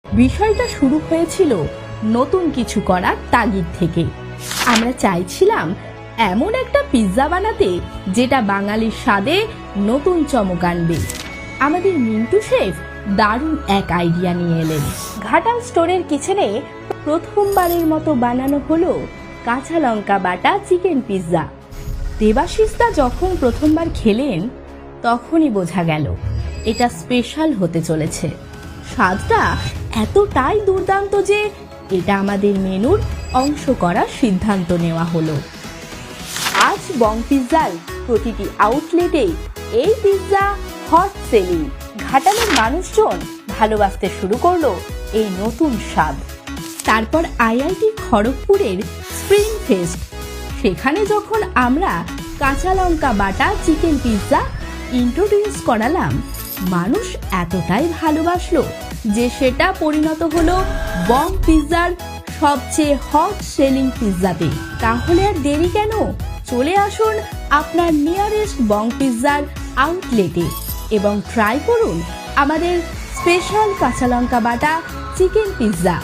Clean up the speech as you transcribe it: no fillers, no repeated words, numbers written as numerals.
বিষয়টা শুরু হয়েছিল নতুন কিছু করার তাগিদ থেকে। আমরা চাইছিলাম এমন একটা পিৎজা বানাতে যেটা বাঙালির স্বাদে নতুন চমক আনবে। আমাদের মিন্টু শেফ দারুণ এক আইডিয়া নিয়ে এলেন। ঘাটাল স্টোরের কিচেনে প্রথমবারের মতো বানানো হলো কাঁচা লঙ্কা বাটা চিকেন পিৎজা। দেবাশিসদা যখন প্রথমবার খেলেন তখনই বোঝা গেল এটা স্পেশাল হতে চলেছে। স্বাদটা এতটাই দুর্দান্ত যে এটা আমাদের মেনুর অংশ করার সিদ্ধান্ত নেওয়া হলো। আজ বং পিৎজার প্রতিটি আউটলেটে এই পিৎজা হট সেলিং। ঘাটালের মানুষজন ভালোবাসতে শুরু করলো এই নতুন স্বাদ। তারপর আইআইটি খড়গপুরের স্প্রিং ফেস্ট, সেখানে যখন আমরা কাঁচা লঙ্কা বাটা চিকেন পিৎজা ইন্ট্রোডিউস করালাম, মানুষ এতটাই ভালোবাসলো যে সেটা পরিণত হলো বং পিৎজার সবচেয়ে হট সেলিং পিৎজাতে। তাহলে আর দেরি কেন? চলে আসুন আপনার নিয়ারেস্ট বং পিৎজার আউটলেটে এবং ট্রাই করুন আমাদের স্পেশাল কাঁচা লঙ্কা বাটা চিকেন পিৎজা।